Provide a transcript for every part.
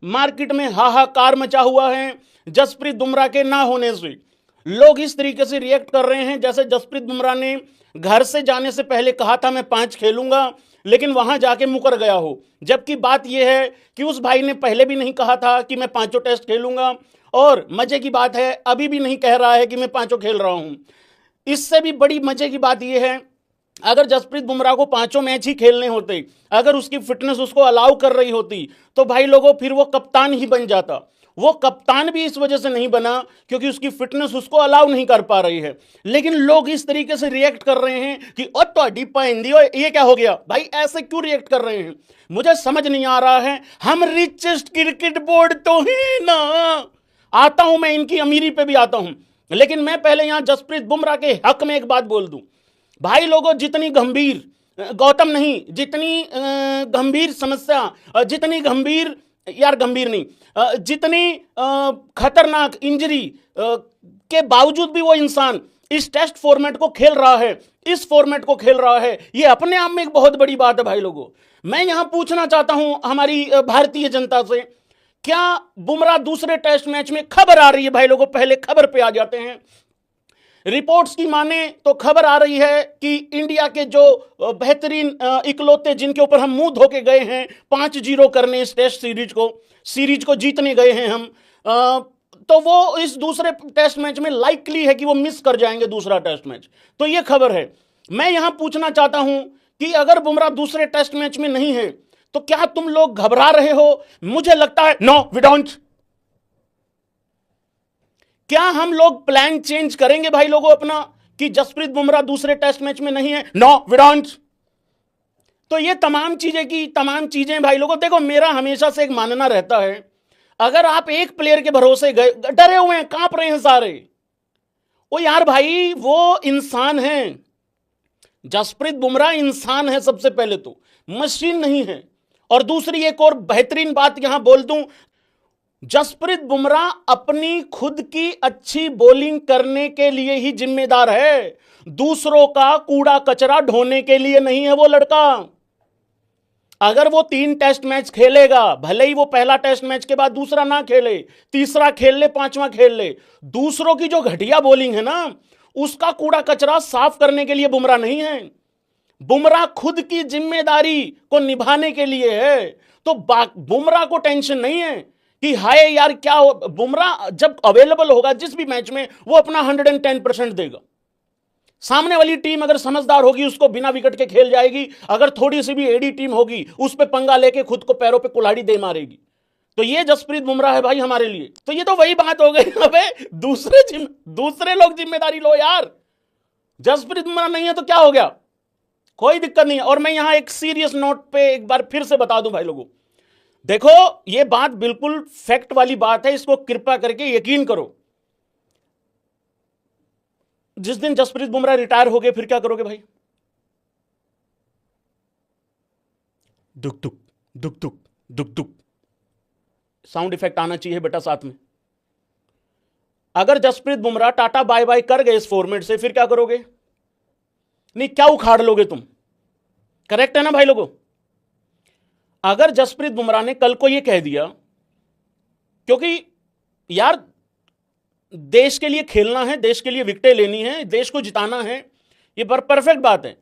Market में हाहाकार मचा हुआ है जसप्रीत बुमराह के ना होने से। लोग इस तरीके से रिएक्ट कर रहे हैं जैसे जसप्रीत बुमराह ने घर से जाने से पहले कहा था मैं 5 खेलूंगा, लेकिन वहां जाके मुकर गया हो। जबकि बात यह है कि उस भाई ने पहले भी नहीं कहा था कि मैं 5 टेस्ट खेलूंगा, और मजे की बात है अभी भी नहीं कह रहा है कि मैं 5 खेल रहा हूं। इससे भी बड़ी मजे की बात यह है, अगर जसप्रीत बुमराह को 5 मैच ही खेलने होते, अगर उसकी फिटनेस उसको अलाउ कर रही होती, तो भाई लोगों फिर वो कप्तान ही बन जाता। वो कप्तान भी इस वजह से नहीं बना क्योंकि उसकी फिटनेस उसको अलाउ नहीं कर पा रही है। लेकिन लोग इस तरीके से रिएक्ट कर रहे हैं कि ओ तोड़ी पैंदी, ये क्या हो गया भाई, ऐसे क्यों रिएक्ट कर रहे हैं? मुझे समझ नहीं आ रहा है। हम रिचेस्ट क्रिकेट बोर्ड तो है ना, आता हूं मैं इनकी अमीरी पे भी आता हूं, लेकिन मैं पहले यहां जसप्रीत बुमराह के हक में एक बात बोल दूं। भाई लोगों, जितनी गंभीर गौतम नहीं, जितनी गंभीर समस्या, जितनी गंभीर, यार गंभीर नहीं, जितनी खतरनाक इंजरी के बावजूद भी वो इंसान इस टेस्ट फॉर्मेट को खेल रहा है, इस फॉर्मेट को खेल रहा है, ये अपने आप में एक बहुत बड़ी बात है। भाई लोगों, मैं यहां पूछना चाहता हूं हमारी भारतीय जनता से, क्या बुमराह दूसरे टेस्ट मैच में, खबर आ रही है भाई लोगों, पहले खबर पे आ जाते हैं। रिपोर्ट्स की माने तो खबर आ रही है कि इंडिया के जो बेहतरीन इकलौते जिनके ऊपर हम मुंह धोके गए हैं 5-0 करने इस टेस्ट सीरीज को जीतने गए हैं हम, तो वो इस दूसरे टेस्ट मैच में लाइकली है कि वो मिस कर जाएंगे दूसरा टेस्ट मैच। तो ये खबर है। मैं यहां पूछना चाहता हूं कि अगर बुमराह दूसरे टेस्ट मैच में नहीं है तो क्या तुम लोग घबरा रहे हो? मुझे लगता है नो वी डोंट। क्या हम लोग प्लान चेंज करेंगे भाई लोगों अपना कि जसप्रीत बुमराह दूसरे टेस्ट मैच में नहीं है? No we don't. तो ये तमाम चीजें भाई लोगों, देखो मेरा हमेशा से एक मानना रहता है, अगर आप एक प्लेयर के भरोसे गए, डरे हुए हैं, कांप रहे हैं सारे, ओ यार भाई वो इंसान है। जसप्रीत बुमराह इंसान है सबसे पहले तो, मशीन नहीं है। और दूसरी एक और बेहतरीन बात यहां बोल दूं, जसप्रीत बुमराह अपनी खुद की अच्छी बॉलिंग करने के लिए ही जिम्मेदार है, दूसरों का कूड़ा कचरा ढोने के लिए नहीं है वो लड़का। अगर वो 3 टेस्ट मैच खेलेगा, भले ही वो पहला टेस्ट मैच के बाद दूसरा ना खेले, तीसरा खेल ले, 5वां खेल ले, दूसरों की जो घटिया बॉलिंग है ना, उसका कूड़ा कचरा साफ करने के लिए बुमराह नहीं है। बुमराह खुद की जिम्मेदारी को निभाने के लिए है। तो बुमराह को टेंशन नहीं है कि हाय यार क्या हो। बुमराह जब अवेलेबल होगा जिस भी मैच में, वो अपना 110% देगा। सामने वाली टीम अगर समझदार होगी उसको बिना विकेट के खेल जाएगी, अगर थोड़ी सी भी एडी टीम होगी उस पे पंगा लेके खुद को पैरों पे कुल्हाड़ी दे मारेगी। तो ये जसप्रीत बुमराह है भाई हमारे लिए। तो ये तो वही बात हो गई, अबे दूसरे लोग जिम्मेदारी लो यार। जसप्रीत बुमराह नहीं है तो क्या हो गया, कोई दिक्कत नहीं है। और मैं यहां एक सीरियस नोट पे एक बार फिर से बता दूं भाई लोगों, देखो ये बात बिल्कुल फैक्ट वाली बात है, इसको कृपया करके यकीन करो। जिस दिन जसप्रीत बुमराह रिटायर हो गए फिर क्या करोगे भाई? दुख दुख दुख दुख दुख दुख साउंड इफेक्ट आना चाहिए बेटा साथ में। अगर Jasprit Bumrah tata bye bye कर गए इस फॉर्मेट से, फिर क्या करोगे? नहीं, क्या उखाड़ लोगे तुम? करेक्ट है ना भाई लोगों? अगर जसप्रीत बुमराह ने कल को यह कह दिया, क्योंकि यार देश के लिए खेलना है, देश के लिए विकेटें लेनी है, देश को जिताना है, ये परफेक्ट बात है,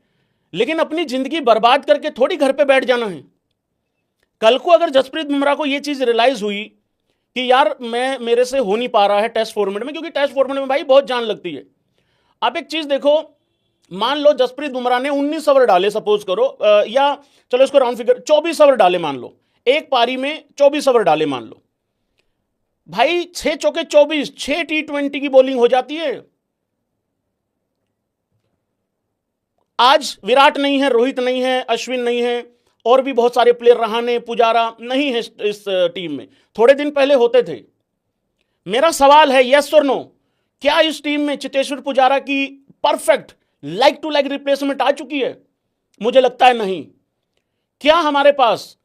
लेकिन अपनी जिंदगी बर्बाद करके थोड़ी घर पे बैठ जाना है। कल को अगर जसप्रीत बुमराह को यह चीज रियलाइज हुई कि यार मेरे से हो नहीं पा रहा है टेस्ट फॉर्मेट में, क्योंकि टेस्ट फॉर्मेट में भाई बहुत जान लगती है। आप एक चीज देखो, मान लो जसप्रीत बुमराह ने 19 ओवर डाले, सपोज करो, या चलो इसको राउंड फिगर 24 ओवर डाले मान लो, एक पारी में 24 ओवर डाले मान लो भाई, 6 चौके 24, 6 T20 की बॉलिंग हो जाती है। आज विराट नहीं है, रोहित नहीं है, अश्विन नहीं है, और भी बहुत सारे प्लेयर, रहाणे, पुजारा नहीं है इस टीम में, थोड़े दिन पहले होते थे। मेरा सवाल है यस और नो, क्या इस टीम में चेतेश्वर पुजारा की perfect like to like replacement आ चुकी है? मुझे लगता है नहीं। क्या हमारे पास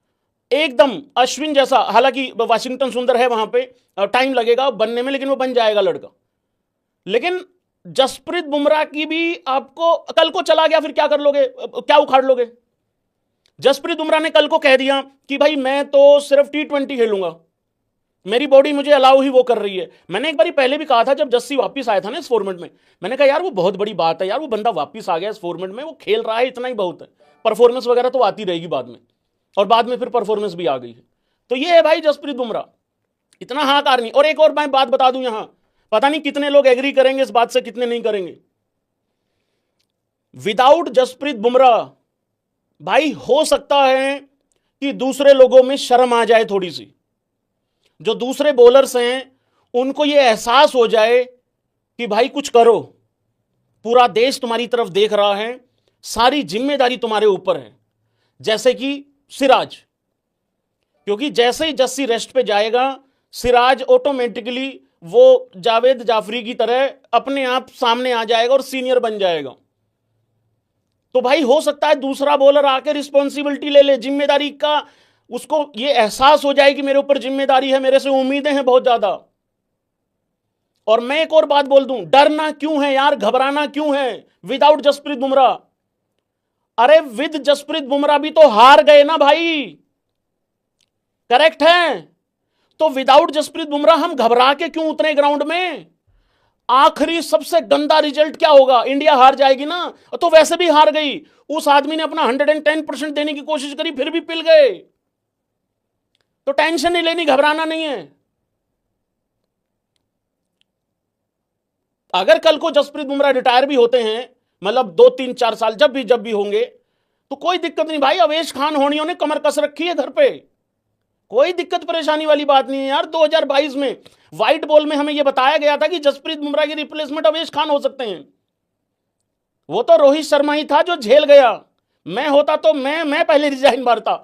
एकदम अश्विन जैसा, हालांकि वाशिंगटन सुंदर है, वहां पे टाइम लगेगा बनने में, लेकिन वो बन जाएगा लड़का। लेकिन जसप्रीत बुमराह की भी आपको, कल को चला गया फिर क्या कर लोगे, क्या उखाड़ लोगे? जसप्रीत बुमराह ने कल को कह दिया कि भाई मैं तो सिर्फ T20 खेलूंगा, मेरी बॉडी मुझे अलाउ ही वो कर रही है। मैंने एक बार पहले भी कहा था जब जस्सी वापस आया था ना इस फॉर्मेट में, मैंने कहा यार वो बहुत बड़ी बात है यार, वो बंदा वापस आ गया इस फॉर्मेट में, वो खेल रहा है, इतना ही बहुत है। परफॉर्मेंस वगैरह तो आती रहेगी बाद में, और बाद में फिर परफॉर्मेंस भी आ गई है। तो ये है भाई जसप्रीत बुमराह, इतना हाहाकार नहीं। और एक और मैं बात बता दूं यहां, पता नहीं कितने लोग एग्री करेंगे इस बात से, कितने नहीं करेंगे। विदाउट जसप्रीत बुमराह भाई हो सकता है कि दूसरे लोगों में शर्म आ जाए थोड़ी सी, जो दूसरे बॉलर्स हैं उनको यह एहसास हो जाए कि भाई कुछ करो, पूरा देश तुम्हारी तरफ देख रहा है, सारी जिम्मेदारी तुम्हारे ऊपर है। जैसे कि सिराज, क्योंकि जैसे ही जस्सी रेस्ट पे जाएगा, सिराज ऑटोमेटिकली वो जावेद जाफरी की तरह अपने आप सामने आ जाएगा और सीनियर बन जाएगा। तो भाई हो सकता है दूसरा बॉलर आके रिस्पॉन्सिबिलिटी ले ले, जिम्मेदारी का उसको ये एहसास हो जाए कि मेरे ऊपर जिम्मेदारी है, मेरे से उम्मीदें हैं बहुत ज्यादा। और मैं एक और बात बोल दूं, डरना क्यों है यार, घबराना क्यों है विदाउट जसप्रीत बुमराह? अरे विद जसप्रीत बुमराह भी तो हार गए ना भाई, करेक्ट है? तो विदाउट जसप्रीत बुमराह हम घबरा के क्यों उतरे ग्राउंड में? आखिरी सबसे गंदा रिजल्ट क्या होगा? इंडिया हार जाएगी ना, तो वैसे भी हार गई। उस आदमी ने अपना 110% देने की कोशिश करी, फिर भी पिल गए। तो टेंशन नहीं लेनी, घबराना नहीं है। अगर कल को जसप्रीत बुमराह रिटायर भी होते हैं, मतलब 2-3-4 साल जब भी होंगे, तो कोई दिक्कत नहीं भाई। अवेश खान होनियों ने कमर कस रखी है घर पे, कोई दिक्कत परेशानी वाली बात नहीं है यार। 2022 में व्हाइट बॉल में हमें यह बताया गया था कि जसप्रीत बुमराह की रिप्लेसमेंट अवेश खान हो सकते हैं। वो तो रोहित शर्मा ही था जो झेल गया। मैं होता तो मैं पहले रिजाइन मारता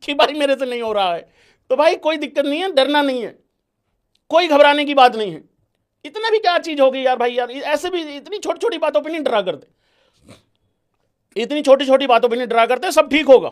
कि भाई मेरे से नहीं हो रहा है। तो भाई कोई दिक्कत नहीं है, डरना नहीं है, कोई घबराने की बात नहीं है। इतना भी क्या चीज होगी यार भाई, यार ऐसे भी इतनी छोटी छोटी बातों पर नहीं डरा करते, इतनी छोटी छोटी बातों पर नहीं डरा करते, सब ठीक होगा।